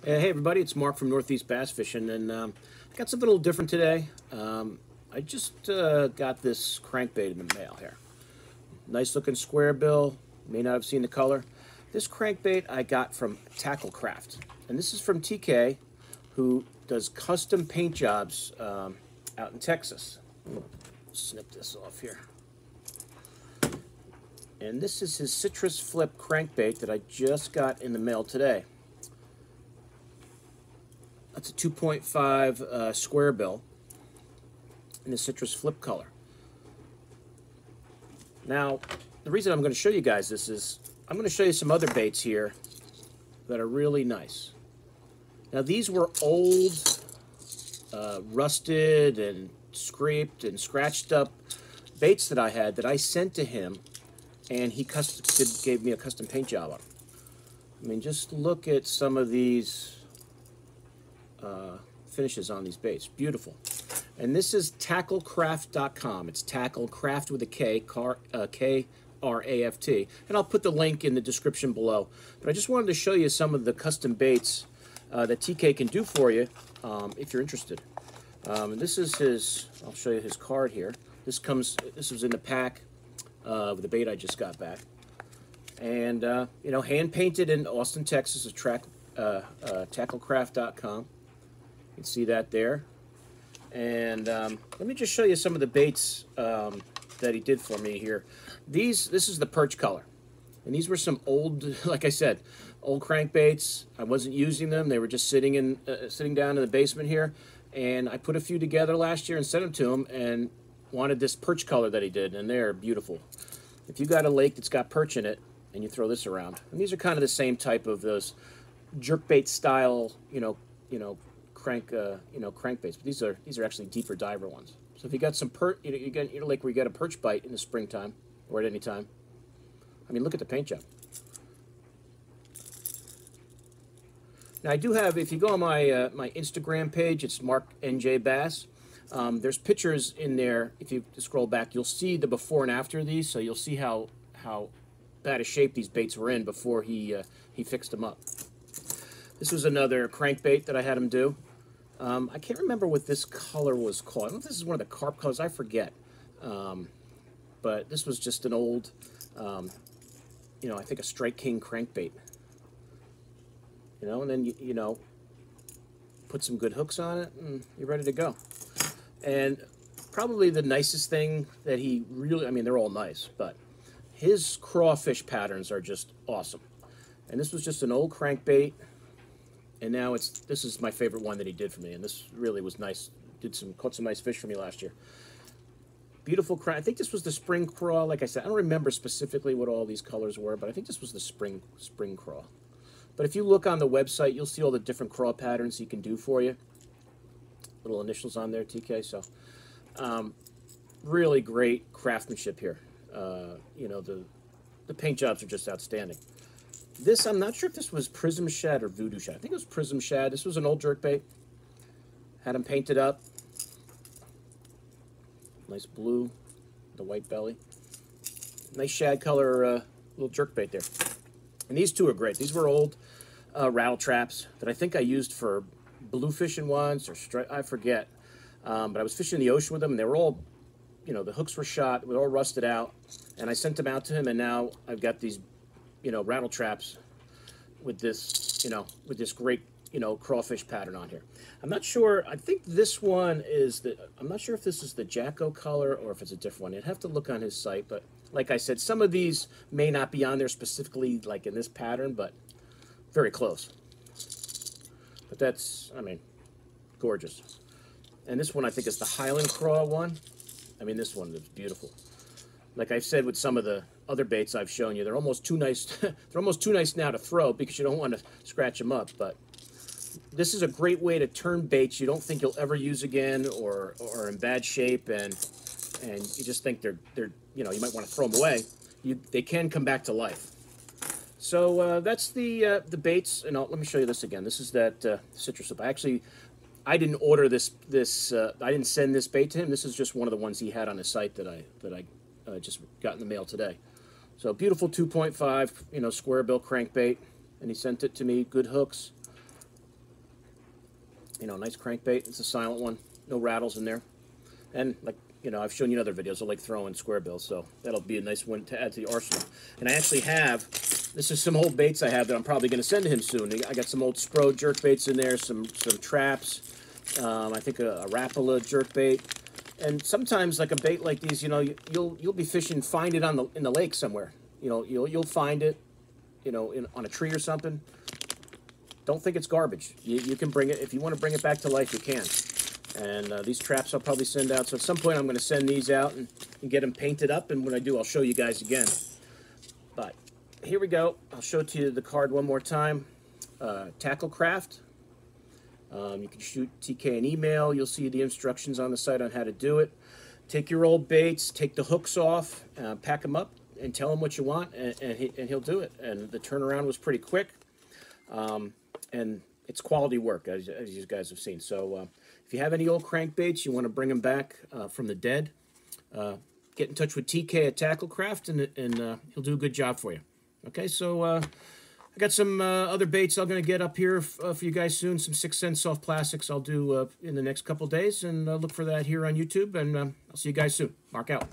Hey everybody, it's Mark from Northeast Bass Fishing, and got something a little different today. I just got this crankbait in the mail here. Nice looking square bill. May not have seen the color. This crankbait I got from Tackle Craft, and this is from TK, who does custom paint jobs out in Texas. Snip this off here. And this is his Citrus Flip crankbait that I just got in the mail today. That's a 2.5 square bill in the Citrus Flip color. Now, the reason I'm going to show you guys this is I'm going to show you some other baits here that are really nice. Now, these were old, rusted and scraped and scratched up baits that I had that I sent to him, and he gave me a custom paint job on them. I mean, just look at some of these finishes on these baits. Beautiful. And this is tacklecraft.com. It's tacklecraft with a K, K-R-A-F-T. And I'll put the link in the description below. But I just wanted to show you some of the custom baits that TK can do for you if you're interested. And this is his, I'll show you his card here. This was in the pack with the bait I just got back. And, you know, hand painted in Austin, Texas is tacklecraft.com. You can see that there. And let me just show you some of the baits that he did for me here. This is the perch color. And these were some old, like I said, old crankbaits. I wasn't using them. They were just sitting down in the basement here. And I put a few together last year and sent them to him and wanted this perch color that he did. And they're beautiful. If you got a lake that's got perch in it and you throw this around. And these are kind of the same type of those jerkbait style, crankbaits, but these are actually deeper diver ones. So if you got some you got your lake where you got a perch bite in the springtime or at any time, I mean, look at the paint job. Now I do have, if you go on my my Instagram page, it's Mark NJ Bass. There's pictures in there. If you scroll back, you'll see the before and after of these, so you'll see how bad a shape these baits were in before he fixed them up. This was another crankbait that I had him do. I can't remember what this color was called. I don't know if this is one of the carp colors. I forget. But this was just an old, I think a Strike King crankbait. And then, put some good hooks on it, and you're ready to go. And probably the nicest thing that he really, I mean, they're all nice, but his crawfish patterns are just awesome. And this was just an old crankbait. And now this is my favorite one that he did for me, and this really was nice. Caught some nice fish for me last year. Beautiful crack. I think this was the spring craw. Like I said, I don't remember specifically what all these colors were, but I think this was the spring craw. But if you look on the website, you'll see all the different craw patterns he can do for you. Little initials on there, TK. So, really great craftsmanship here. The paint jobs are just outstanding. This, I'm not sure if this was Prism Shad or Voodoo Shad. I think it was Prism Shad. This was an old jerkbait. Had them painted up. Nice blue, the white belly. Nice shad color little jerkbait there. And these two are great. These were old rattle traps that I think I used for blue fishing once or I forget. But I was fishing in the ocean with them, and they were all, the hooks were shot. They were all rusted out. And I sent them out to him, and now I've got these rattle traps with this, with this great, crawfish pattern on here. I'm not sure. I think this one is I'm not sure if this is the Jacko color or if it's a different one. You'd have to look on his site, but like I said, some of these may not be on there specifically like in this pattern, but very close. But that's, I mean, gorgeous. And this one I think is the Highland Craw one. I mean, this one is beautiful. Like I've said with some of the other baits I've shown you, they're almost too nice. They're almost too nice now to throw because you don't want to scratch them up. But this is a great way to turn baits you don't think you'll ever use again, or in bad shape, and you just think they're you might want to throw them away. They can come back to life. So that's the baits. And let me show you this again. This is that citrus soup. I didn't order this. I didn't send this bait to him. This is just one of the ones he had on his site that I just got in the mail today. So beautiful 2.5, square bill crankbait, and he sent it to me. Good hooks, You know, nice crankbait. It's a silent one. No rattles in there. And like, you know, I've shown you in other videos, I like throwing square bills, so that'll be a nice one to add to the arsenal. And I actually have, this is some old baits I have that I'm probably going to send to him soon. I got some old Spro jerk baits in there, some traps, I think a Rapala jerk bait. And sometimes, like a bait like these, you know, you'll be fishing, find it in the lake somewhere. You know, you'll find it, you know, on a tree or something. Don't think it's garbage. You can bring it, if you want to bring it back to life, you can. And these traps I'll probably send out. So at some point I'm going to send these out and get them painted up. And when I do, I'll show you guys again. But here we go. I'll show it to you the card one more time. Tacklecraft. You can shoot TK an email. You'll see the instructions on the site on how to do it. Take your old baits, take the hooks off, pack them up, and tell him what you want, and he'll do it. And the turnaround was pretty quick. And it's quality work, as you guys have seen. So if you have any old crankbaits, you want to bring them back from the dead, get in touch with TK at Tacklecraft, and he'll do a good job for you. Okay, so I got some other baits I'm going to get up here for you guys soon, some 6 cent soft plastics I'll do in the next couple days, and look for that here on YouTube, and I'll see you guys soon. Mark out.